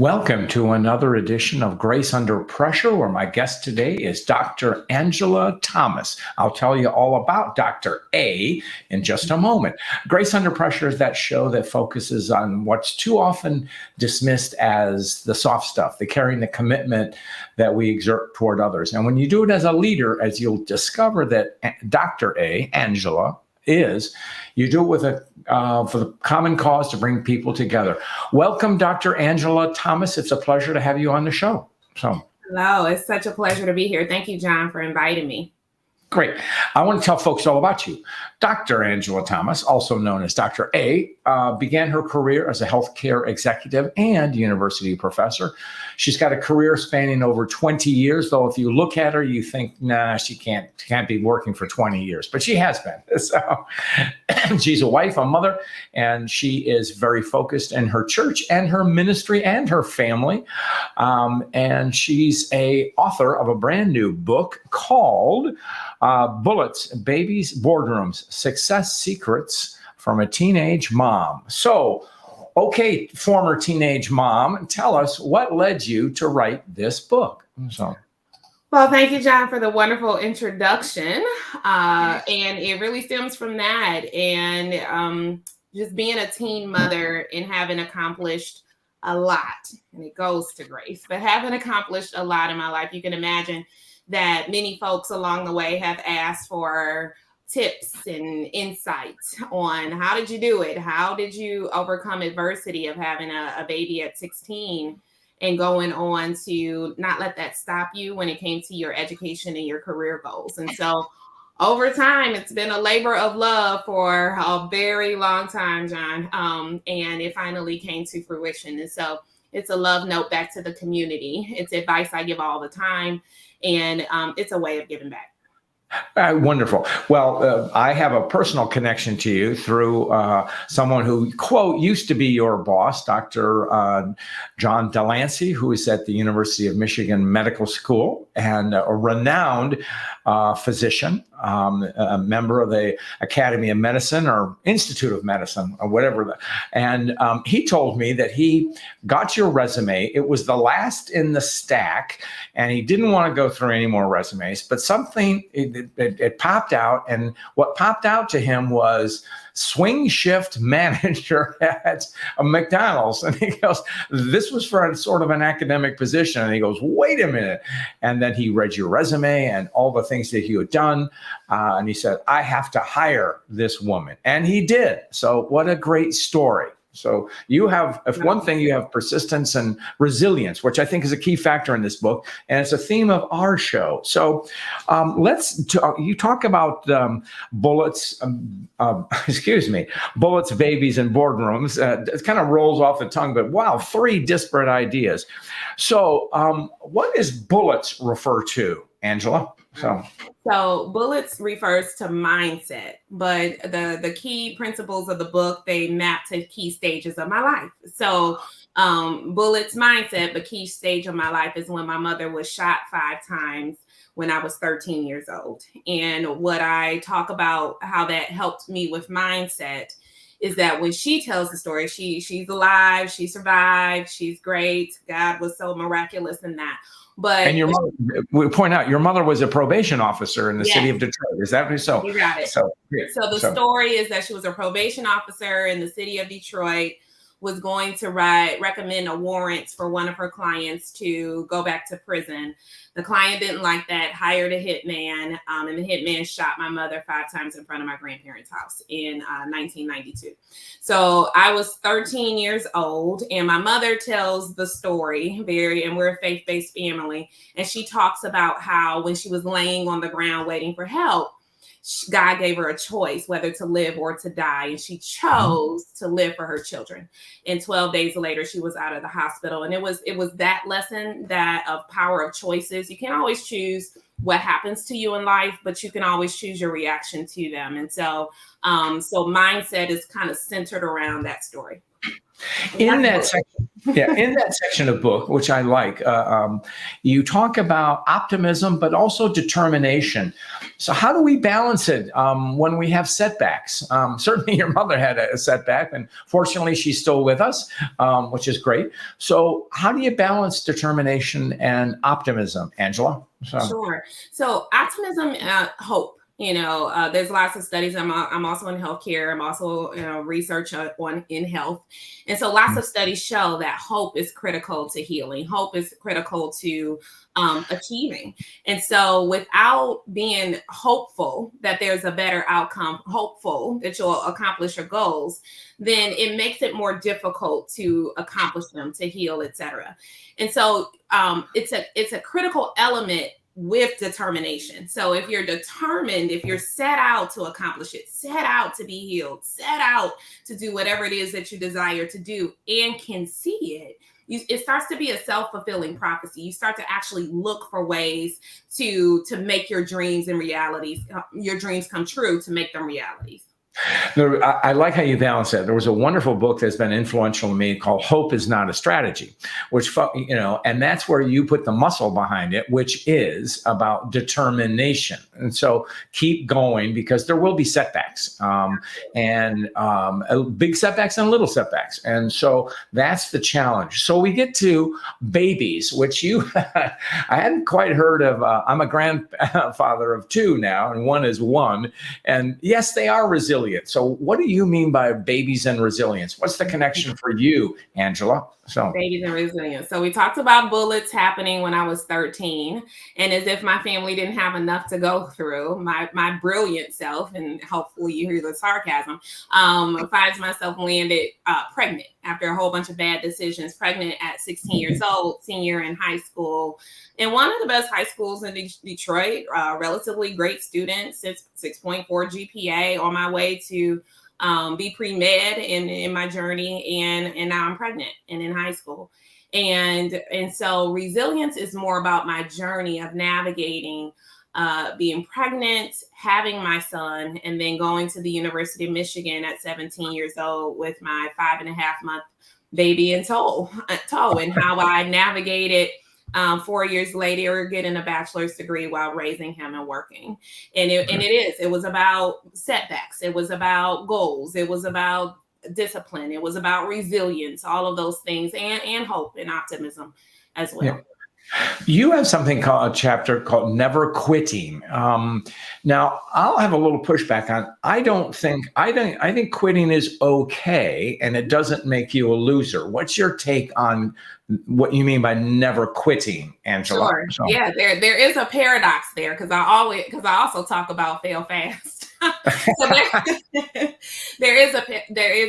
Welcome to another edition of Grace Under Pressure, where my guest today is Dr. Angela Thomas. I'll tell you all about Dr. A in just a moment. Grace Under Pressure is that show that focuses on what's too often dismissed as the soft stuff, the caring, the commitment that we exert toward others. And when you do it as a leader, as you'll discover that Dr. A, Angela, you do it with for the common cause to bring people together. Welcome, Dr. Angela Thomas. It's a pleasure to have you on the show. Hello, it's such a pleasure to be here. Thank you, John, for inviting me. Great. I want to tell folks all about you. Dr. Angela Thomas, also known as Dr. A, began her career as a healthcare executive and university professor. She's got a career spanning over 20 years, though if you look at her, you think, nah, she can't be working for 20 years, but she has been. So she's a wife, a mother, and she is very focused in her church and her ministry and her family. And she's a author of a brand new book called Bullets, Babies, Boardrooms, Success Secrets from a Teenage Mom. So, okay, former teenage mom, tell us what led you to write this book. Well, thank you, John, for the wonderful introduction. And it really stems from that. And just being a teen mother and having accomplished a lot, and it goes to Grace, but having accomplished a lot in my life, you can imagine that many folks along the way have asked for tips and insights on how did you do it? How did you overcome adversity of having a baby at 16 and going on to not let that stop you when it came to your education and your career goals? And so over time, it's been a labor of love for a very long time, John. And it finally came to fruition. And so it's a love note back to the community. It's advice I give all the time. And it's a way of giving back. Wonderful. Well, I have a personal connection to you through someone who, quote, used to be your boss, Dr. John Delancey, who is at the University of Michigan Medical School and a renowned physician, a member of the Academy of Medicine or Institute of Medicine or whatever. And he told me that he got your resume. It was the last in the stack, and he didn't want to go through any more resumes, but something, it popped out. And what popped out to him was swing shift manager at a McDonald's. And he goes, this was for sort of an academic position. And he goes, wait a minute. And then he read your resume and all the things that you had done. And he said, I have to hire this woman. And he did. So what a great story. So you have, if one thing, you have persistence and resilience, which I think is a key factor in this book. And it's a theme of our show. So you talk about bullets, bullets, babies, and boardrooms. It kind of rolls off the tongue, but wow, 3 disparate ideas. So what does bullets refer to, Angela? So bullets refers to mindset, but the key principles of the book, they map to key stages of my life. So bullets mindset, but key stage of my life is when my mother was shot 5 times when I was 13 years old. And what I talk about how that helped me with mindset is that when she tells the story, she's alive, she survived, she's great. God was so miraculous in that. And your mother, we point out, your mother was a probation officer in the city of Detroit. Is that so? You got it. So the story is that she was a probation officer in the city of Detroit, was going to recommend a warrant for one of her clients to go back to prison. The client didn't like that, hired a hitman, and the hitman shot my mother 5 times in front of my grandparents' house in 1992. So I was 13 years old, and my mother tells the story, and we're a faith-based family, and she talks about how when she was laying on the ground waiting for help, God gave her a choice whether to live or to die, and she chose to live for her children. And 12 days later, she was out of the hospital. And it was that lesson, that of power of choices. You can't always choose what happens to you in life, but you can always choose your reaction to them. And so mindset is kind of centered around that story. In that section, yeah, in that section of book, which I like, you talk about optimism, but also determination. So, how do we balance it when we have setbacks? Certainly, your mother had a setback, and fortunately, she's still with us, which is great. So, how do you balance determination and optimism, Angela? Sure. So optimism, hope. There's lots of studies. I'm also in healthcare. I'm also research on in health, and so lots of studies show that hope is critical to healing. Hope is critical to achieving. And so, without being hopeful that there's a better outcome, hopeful that you'll accomplish your goals, then it makes it more difficult to accomplish them, to heal, etc. And so, it's a critical element with determination. So if you're determined, if you're set out to accomplish it, set out to be healed, set out to do whatever it is that you desire to do and can see it, it starts to be a self-fulfilling prophecy. You start to actually look for ways to make your dreams and realities, your dreams come true, to make them realities. I like how you balance that. There was a wonderful book that's been influential to me called Hope is Not a Strategy, which, and that's where you put the muscle behind it, which is about determination. And so keep going, because there will be setbacks, and big setbacks and little setbacks. And so that's the challenge. So we get to babies, which I hadn't quite heard of. I'm a grandfather of 2 now, and one is 1. And yes, they are resilient. So what do you mean by babies and resilience? What's the connection for you, Angela? So babies and resilience. So we talked about bullets happening when I was 13, and as if my family didn't have enough to go through, my brilliant self, and hopefully you hear the sarcasm, finds myself landed pregnant after a whole bunch of bad decisions, pregnant at 16 years old, senior in high school, in one of the best high schools in Detroit, relatively great student, 6.4 GPA, on my way to be pre-med in my journey, and now I'm pregnant and in high school. And so resilience is more about my journey of navigating being pregnant, having my son, and then going to the University of Michigan at 17 years old with my 5.5-month baby in tow, and how I navigated 4 years later, getting a bachelor's degree while raising him and working. And it was about setbacks. It was about goals. It was about discipline. It was about resilience, all of those things, and hope and optimism as well. Yeah. You have something called a chapter called Never Quitting. Now, I'll have a little pushback on. I think quitting is okay, and it doesn't make you a loser. What's your take on what you mean by never quitting, Angela? Sure. So. Yeah, there is a paradox there, because I also talk about fail fast. So there is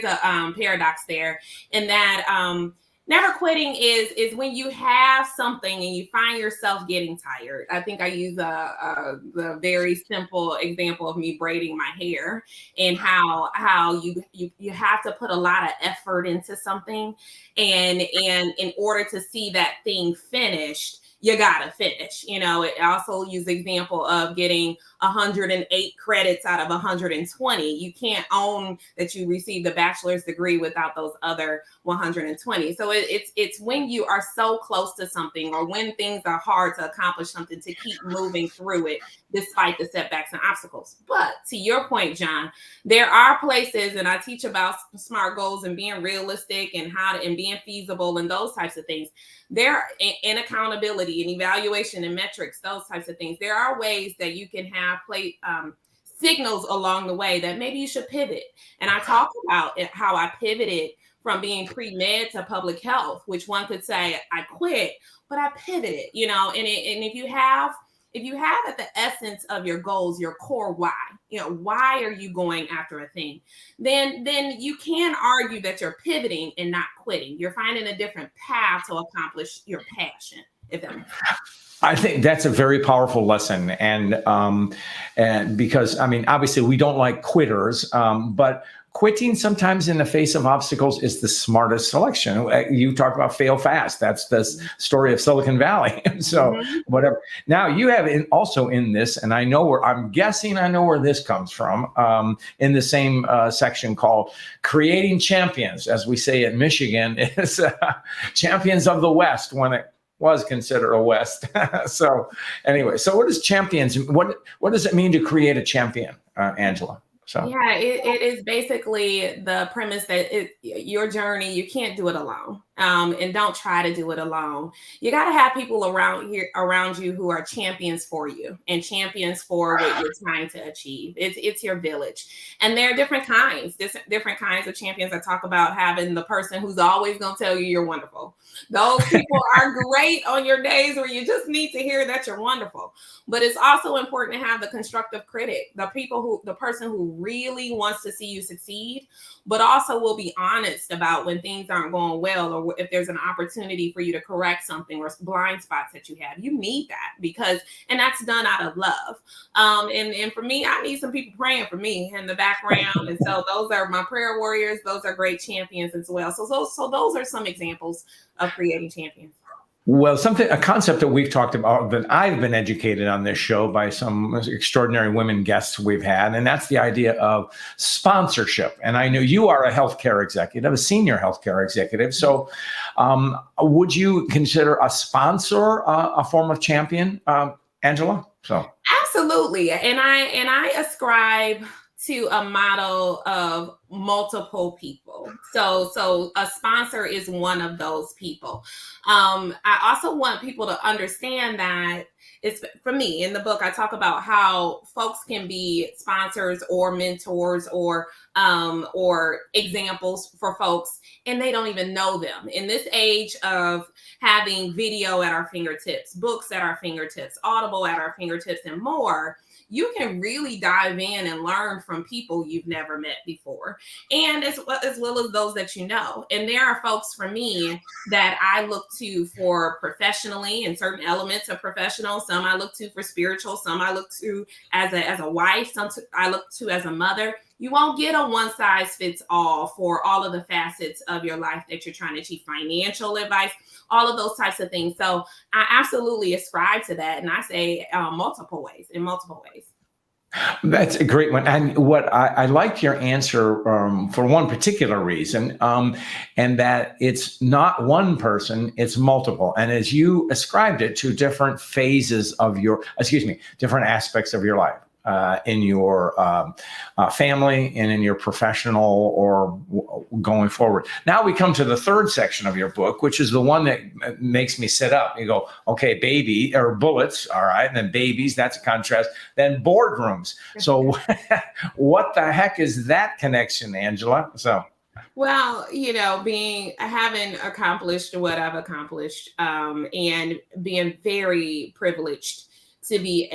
a paradox there, in that never quitting is when you have something and you find yourself getting tired. I think I use the very simple example of me braiding my hair, and how you have to put a lot of effort into something, and in order to see that thing finished, you gotta finish. It also use the example of getting 108 credits out of 120. You can't own that you received a bachelor's degree without those other 120. So it's when you are so close to something, or when things are hard to accomplish something, to keep moving through it despite the setbacks and obstacles. But to your point, John, there are places, and I teach about SMART goals and being realistic, and and being feasible, and those types of things. There, in accountability and evaluation and metrics, those types of things, there are ways that you can have signals along the way that maybe you should pivot. And I talk about how I pivoted from being pre-med to public health, which one could say I quit, but I pivoted, and if you have at the essence of your goals, your core why, why are you going after a thing, then you can argue that you're pivoting and not quitting. You're finding a different path to accomplish your passion, if that makes sense. I think that's a very powerful lesson, and because obviously we don't like quitters, but quitting sometimes in the face of obstacles is the smartest selection. You talk about fail fast. That's the story of Silicon Valley. So whatever. Now you have also in this, and I'm guessing I know where this comes from, in the same section called Creating Champions, as we say in Michigan, is champions of the West when it was considered a West. So anyway, so what is champions? What does it mean to create a champion, Angela? So. Yeah, it is basically the premise that your journey, you can't do it alone. And don't try to do it alone. You got to have people around you who are champions for you and champions for what you're trying to achieve. It's your village. And there are different kinds of champions. I talk about having the person who's always going to tell you you're wonderful. Those people are great on your days where you just need to hear that you're wonderful. But it's also important to have the constructive critic, the person who really wants to see you succeed, but also will be honest about when things aren't going well, or if there's an opportunity for you to correct something or blind spots that you have. You need that and that's done out of love. And for me, I need some people praying for me in the background. And so those are my prayer warriors. Those are great champions as well. So those are some examples of creating champions. Well, a concept that we've talked about, that I've been educated on this show by some extraordinary women guests we've had, and that's the idea of sponsorship. And I know you are a healthcare executive, a senior healthcare executive. So would you consider a sponsor a form of champion, Angela? So absolutely. And I ascribe to a model of multiple people. So a sponsor is one of those people. I also want people to understand that it's, for me, in the book, I talk about how folks can be sponsors or mentors or examples for folks, and they don't even know them. In this age of having video at our fingertips, books at our fingertips, Audible at our fingertips, and more, you can really dive in and learn from people you've never met before, and as well as those that you know. And there are folks for me that I look to for professionally in certain elements of professional. Some I look to for spiritual. Some I look to as a wife. Some I look to as a mother. You won't get a one size fits all for all of the facets of your life that you're trying to achieve. Financial advice, all of those types of things. So I absolutely ascribe to that. And I say in multiple ways. That's a great one. And what I liked your answer for one particular reason, and that it's not one person, it's multiple. And as you ascribed it to different different aspects of your life. In your family and in your professional or going forward. Now we come to the third section of your book, which is the one that makes me sit up. You go, okay, baby or bullets. All right. And then babies, that's a contrast. Then boardrooms. So what the heck is that connection, Angela? So. Well, having accomplished what I've accomplished, and being very privileged to be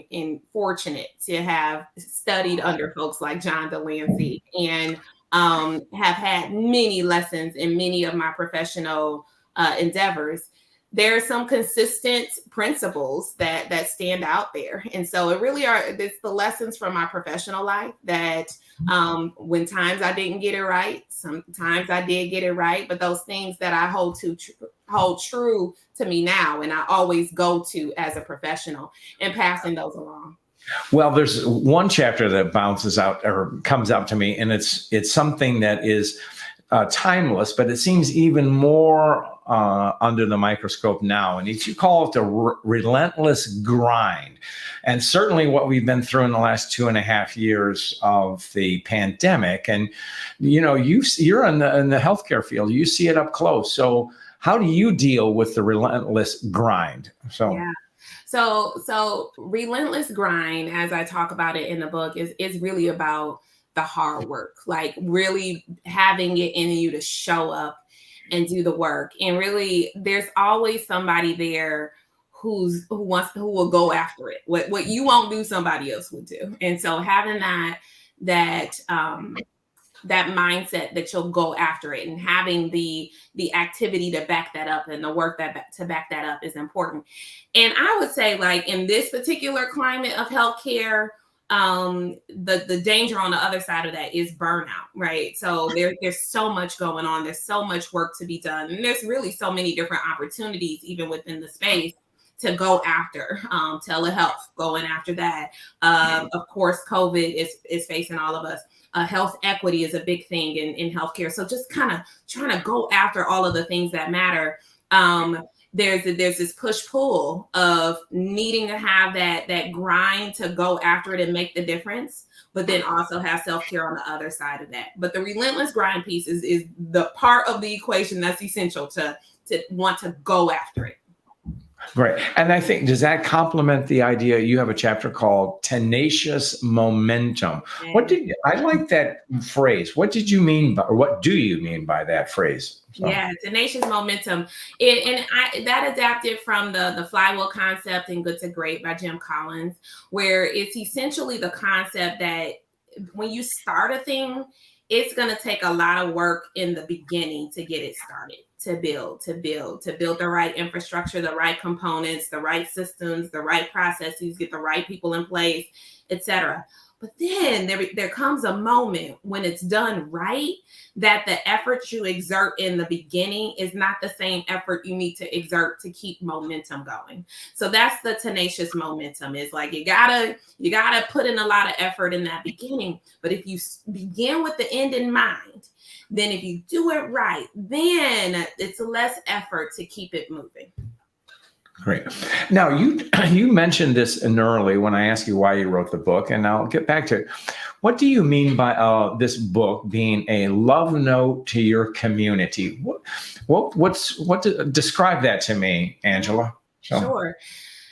in fortunate to have studied under folks like John Delancey and have had many lessons in many of my professional endeavors. There are some consistent principles that stand out there. And so it's the lessons from my professional life that when times I didn't get it right, sometimes I did get it right, but those things that I hold true to me now, and I always go to as a professional, and passing those along. Well, there's one chapter that bounces out or comes out to me, and it's something that is timeless, but it seems even more under the microscope now. And you call it the relentless grind. And certainly what we've been through in the last 2.5 years of the pandemic. And, you're in the healthcare field, you see it up close. So how do you deal with the relentless grind? Yeah. So relentless grind, as I talk about it in the book, is really about the hard work, like really having it in you to show up and do the work. And really, there's always somebody there who will go after it. What you won't do, somebody else will do. And so having that mindset that you'll go after it, and having the activity to back that up and the work to back that up is important. And I would say, like, in this particular climate of healthcare, the danger on the other side of that is burnout, right? So there's so much going on. There's so much work to be done. And there's really so many different opportunities, even within the space, to go after. Telehealth, going after that. Of course, COVID is facing all of us. Health equity is a big thing in healthcare. So just kind of trying to go after all of the things that matter. There's this push-pull of needing to have that grind to go after it and make the difference, but then also have self-care on the other side of that. But the relentless grind piece is the part of the equation that's essential to want to go after it. Great. And I think, does that complement the idea? You have a chapter called Tenacious Momentum. I like that phrase. What did you mean by, or what do you mean by that phrase? So. Yeah, Tenacious Momentum. That adapted from the flywheel concept in Good to Great by Jim Collins, where it's essentially the concept that when you start a thing, it's going to take a lot of work in the beginning to get it started, to build the right infrastructure, the right components, the right systems, the right processes, get the right people in place, etc. But then there comes a moment when it's done right, that the effort you exert in the beginning is not the same effort you need to exert to keep momentum going. So that's the tenacious momentum. Is like you gotta put in a lot of effort in that beginning. But if you begin with the end in mind, then if you do it right, then it's less effort to keep it moving. Great. Now, you mentioned this early when I asked you why you wrote the book, and I'll get back to it. What do you mean by this book being a love note to your community? Describe that to me, Angela. Sure.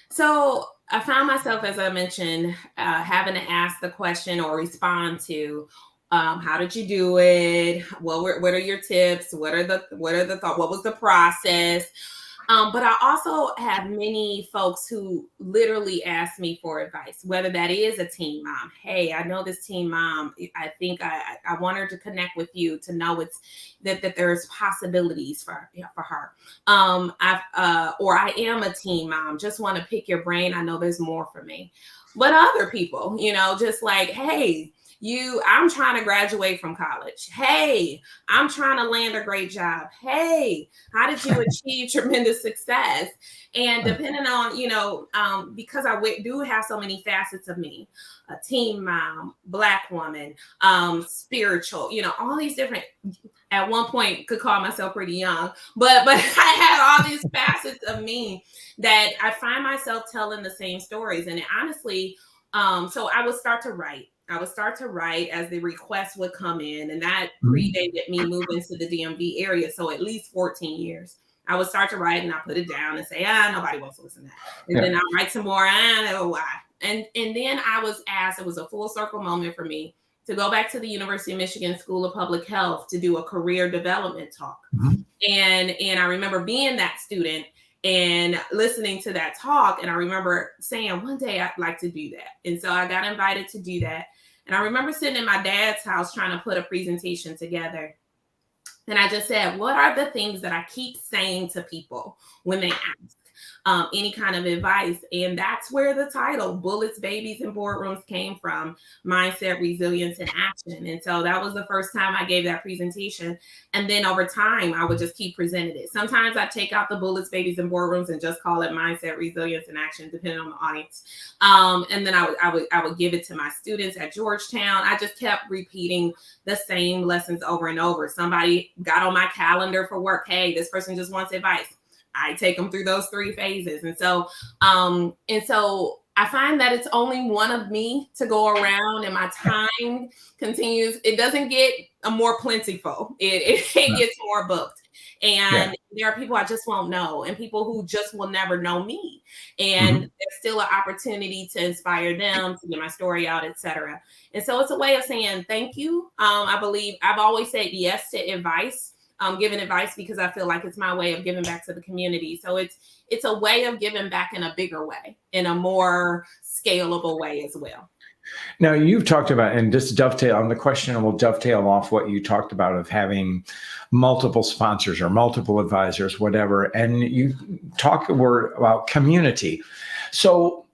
So I found myself, as I mentioned, having to ask the question or respond to, how did you do it? What are your tips? What are the thoughts? What was the process? But I also have many folks who literally ask me for advice, whether that is a teen mom. Hey, I know this teen mom. I think I want her to connect with you, to know that there's possibilities for her. Or I am a teen mom. Just want to pick your brain. I know there's more for me. But other people, just like, hey, I'm trying to graduate from college. Hey, I'm trying to land a great job. Hey, how did you achieve tremendous success? And depending on, because I do have so many facets of me, a teen mom, Black woman, spiritual, all these different, at one point could call myself pretty young, but I have all these facets of me that I find myself telling the same stories. And honestly, so I would start to write. As the requests would come in, and that predated me moving to the DMV area. So at least 14 years. I would start to write and I put it down and say, nobody wants to listen to that. And then I'll write some more, why? And then I was asked, it was a full circle moment for me, to go back to the University of Michigan School of Public Health to do a career development talk. Mm-hmm. And I remember being that student and listening to that talk. And I remember saying, one day I'd like to do that. And so I got invited to do that. And I remember sitting in my dad's house trying to put a presentation together. And I just said, what are the things that I keep saying to people when they ask any kind of advice? And that's where the title, Bullets, Babies, and Boardrooms came from, Mindset, Resilience, and Action. And so that was the first time I gave that presentation. And then over time, I would just keep presenting it. Sometimes I take out the Bullets, Babies, and Boardrooms and just call it Mindset, Resilience, and Action, depending on the audience. And then I would give it to my students at Georgetown. I just kept repeating the same lessons over and over. Somebody got on my calendar for work. Hey, this person just wants advice. I take them through those 3 phases. And so I find that it's only one of me to go around, and my time continues. It doesn't get more plentiful. It gets more booked. And there are people I just won't know, and people who just will never know me. And there's still an opportunity to inspire them, to get my story out, etc. And so it's a way of saying thank you. I believe I've always said yes to advice. Giving advice because I feel like it's my way of giving back to the community. So it's a way of giving back in a bigger way, in a more scalable way as well. Now, you've talked about, and just dovetail on the question, and we'll dovetail off what you talked about of having multiple sponsors or multiple advisors, whatever. And you talk about community. So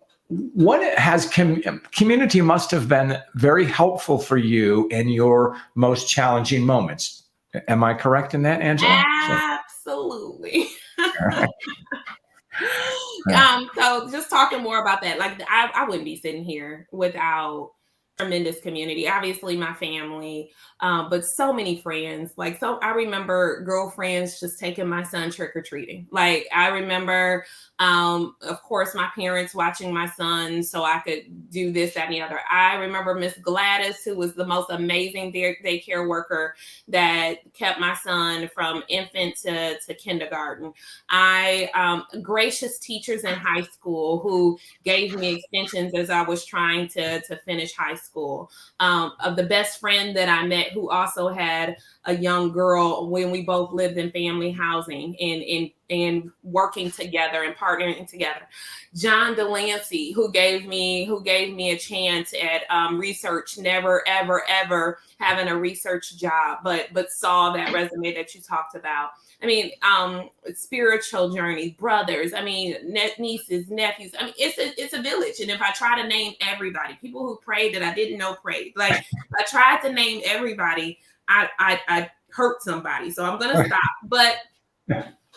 what has community must have been very helpful for you in your most challenging moments. Am I correct in that, Angela? Absolutely. So, So just talking more about that, like I wouldn't be sitting here without tremendous community. Obviously, my family, but so many friends. Like, so I remember girlfriends just taking my son trick or treating. Like, I remember, of course, my parents watching my son so I could do this, that, and the other. I remember Miss Gladys, who was the most amazing daycare worker that kept my son from infant to kindergarten. Gracious teachers in high school who gave me extensions as I was trying to finish high school. Of the best friend that I met who also had a young girl when we both lived in family housing and working together and partnering together. John Delancey, who gave me a chance at research, never, ever, ever having a research job, but saw that resume that you talked about. I mean, spiritual journey, brothers, I mean, nieces, nephews. I mean, it's a village. And if I try to name everybody, people who prayed that I didn't know prayed, like I tried to name everybody, I hurt somebody. So I'm going to stop.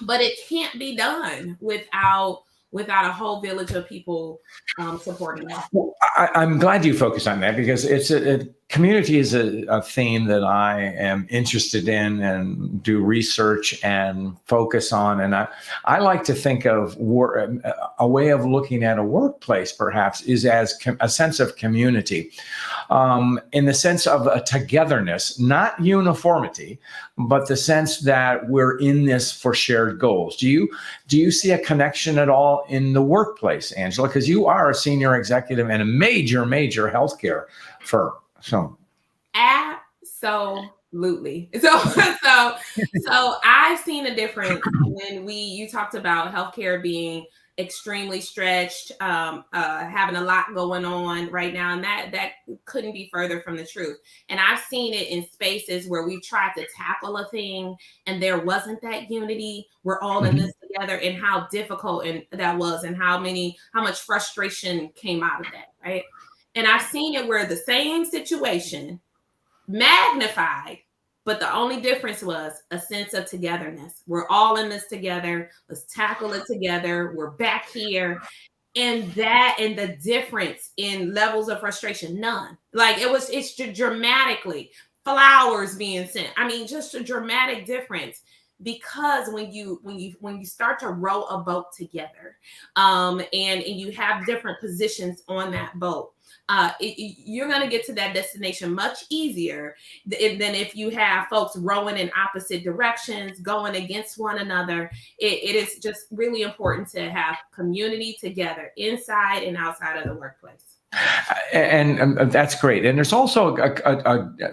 But it can't be done without a whole village of people supporting us. Well, I'm glad you focused on that because community is a theme that I am interested in and do research and focus on. And I like to think of a way of looking at a workplace, perhaps, is as a sense of community, in the sense of a togetherness, not uniformity, but the sense that we're in this for shared goals. Do you see a connection at all in the workplace, Angela? Because you are a senior executive in a major healthcare firm. So absolutely. So I've seen a difference when you talked about healthcare being extremely stretched, having a lot going on right now, and that couldn't be further from the truth. And I've seen it in spaces where we've tried to tackle a thing and there wasn't that unity. We're all in this together, and how difficult that was, and how much frustration came out of that, right? And I've seen it where the same situation magnified, but the only difference was a sense of togetherness. We're all in this together. Let's tackle it together. We're back here. And the difference in levels of frustration, none. Like it's dramatically flowers being sent. I mean, just a dramatic difference. Because when you start to row a boat together, and you have different positions on that boat, you're going to get to that destination much easier than if you have folks rowing in opposite directions, going against one another. It is just really important to have community together inside and outside of the workplace. And that's great. And there's also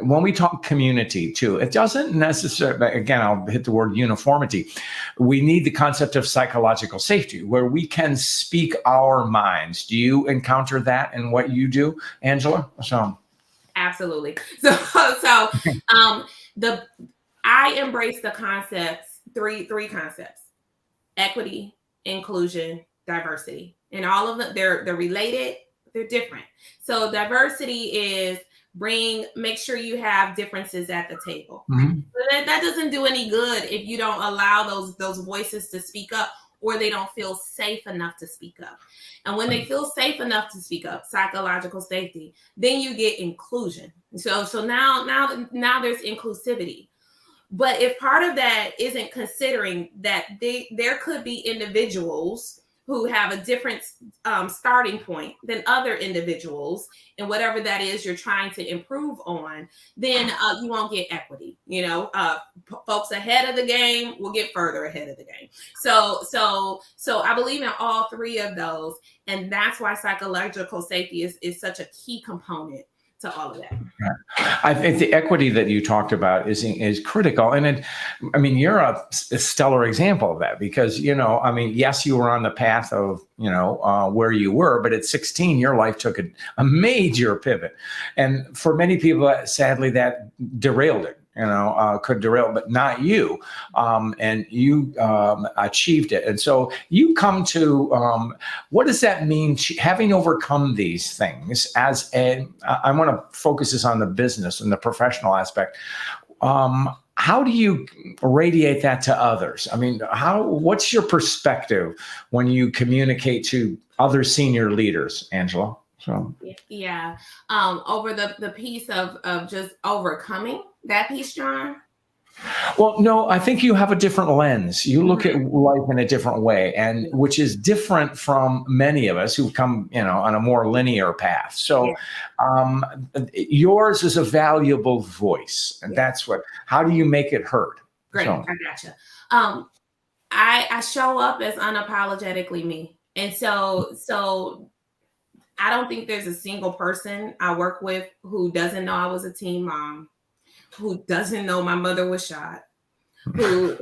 when we talk community too, it doesn't necessarily, again, I'll hit the word uniformity. We need the concept of psychological safety where we can speak our minds. Do you encounter that in what you do, Angela? So absolutely. So I embrace the concepts, three concepts: equity, inclusion, diversity. And all of them, they're related. They're different. So diversity is make sure you have differences at the table. That doesn't do any good if you don't allow those voices to speak up, or they don't feel safe enough to speak up. And when they feel safe enough to speak up, psychological safety, then you get inclusion. So now there's inclusivity. But if part of that isn't considering that there could be individuals who have a different starting point than other individuals, and whatever that is you're trying to improve on, then you won't get equity. Folks ahead of the game will get further ahead of the game. So I believe in all three of those, and that's why psychological safety is such a key component to all of that. I think the equity that you talked about is critical. And you're a stellar example of that because, yes, you were on the path of, where you were, but at 16, your life took a major pivot. And for many people, sadly, that derailed it. could derail, but not you. And you achieved it. And so you come to, what does that mean, having overcome these things I want to focus this on the business and the professional aspect. How do you radiate that to others? I mean, what's your perspective when you communicate to other senior leaders, Angela? So yeah, over the piece of just overcoming that piece, John. Well, no, I think you have a different lens. You look at life in a different way, and which is different from many of us who come, on a more linear path. So yours is a valuable voice, and that's how do you make it heard? Great, I gotcha. I show up as unapologetically me. And so I don't think there's a single person I work with who doesn't know I was a teen mom, who doesn't know my mother was shot, who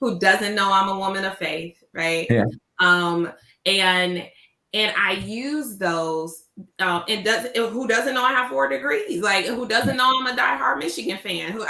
who doesn't know I'm a woman of faith, right? Yeah. And I use those. Who doesn't know I have 4 degrees? Like, who doesn't know I'm a diehard Michigan fan? And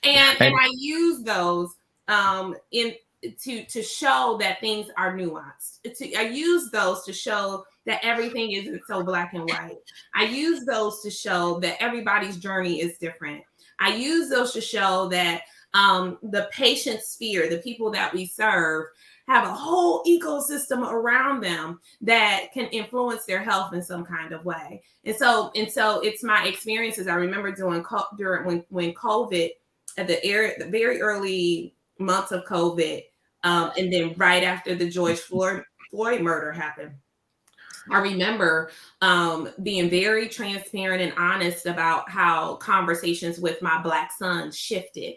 I use those to show that things are nuanced. I use those to show that everything isn't so black and white. I use those to show that everybody's journey is different. I use those to show that the patient sphere, the people that we serve, have a whole ecosystem around them that can influence their health in some kind of way. And so it's my experiences. I remember during when COVID, at the very early months of COVID, and then right after the George Floyd murder happened, I remember being very transparent and honest about how conversations with my Black son shifted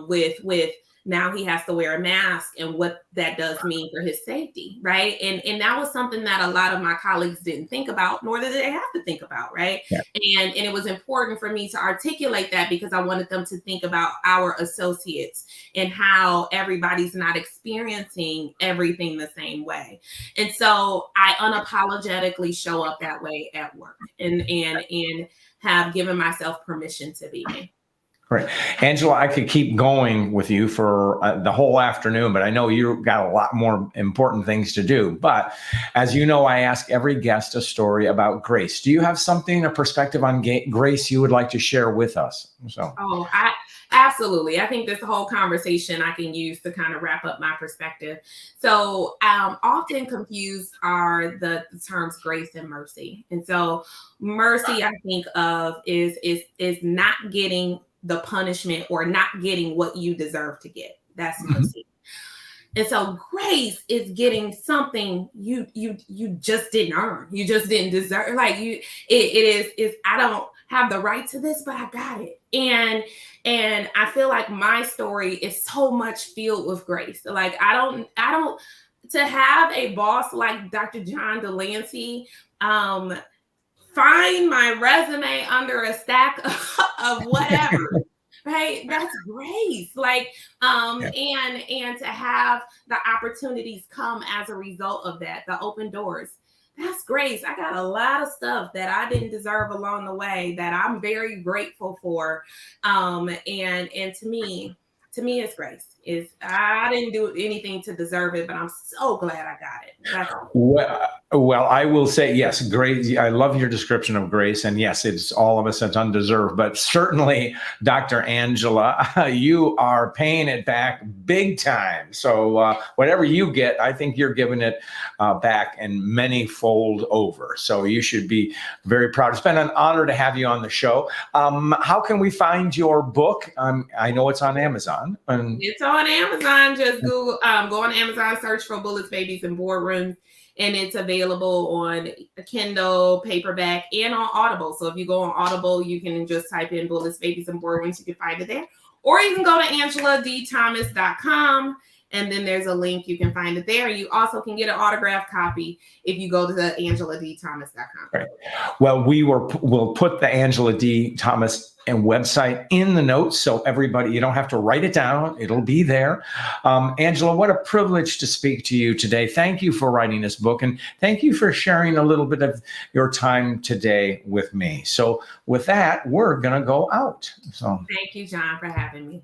with now he has to wear a mask and what that does mean for his safety, right? And that was something that a lot of my colleagues didn't think about, nor did they have to think about, right? Yeah. And it was important for me to articulate that because I wanted them to think about our associates and how everybody's not experiencing everything the same way. And so I unapologetically show up that way at work and have given myself permission to be me. Right. Angela, I could keep going with you for the whole afternoon, but I know you've got a lot more important things to do. But as you know, I ask every guest a story about grace. Do you have something, a perspective on grace you would like to share with us? Absolutely. I think this whole conversation I can use to kind of wrap up my perspective. So often confused are the terms grace and mercy. And so mercy, I think of is not getting the punishment or not getting what you deserve to get. That's mercy. And so grace is getting something you just didn't earn. You just didn't deserve. Like it is I don't have the right to this, but I got it. And I feel like my story is so much filled with grace. Like I don't to have a boss like Dr. John Delancey, find my resume under a stack of whatever, right? That's grace. Like, and to have the opportunities come as a result of that, the open doors, that's grace. I got a lot of stuff that I didn't deserve along the way that I'm very grateful for. And to me, it's grace. I didn't do anything to deserve it, but I'm so glad I got it. That's all. Well, I will say, yes, grace. I love your description of grace. And yes, it's all of us that's undeserved. But certainly, Dr. Angela, you are paying it back big time. So whatever you get, I think you're giving it back and many-fold over. So you should be very proud. It's been an honor to have you on the show. How can we find your book? I know it's on Amazon. It's on Amazon. Just Google, go on Amazon, search for Bullets, Babies, and Boardrooms. And it's available on Kindle, paperback, and on Audible. So if you go on Audible, you can just type in Bullets, Babies, and Boardrooms. You can find it there. Or you can go to AngelaDThomas.com And then there's a link. You can find it there. You also can get an autographed copy if you go to the AngelaDThomas.com. Right. Well, we'll put the Angela D. Thomas and website in the notes, so everybody, you don't have to write it down. It'll be there. Angela, what a privilege to speak to you today. Thank you for writing this book, and thank you for sharing a little bit of your time today with me. So with that, we're going to go out. So thank you, John, for having me.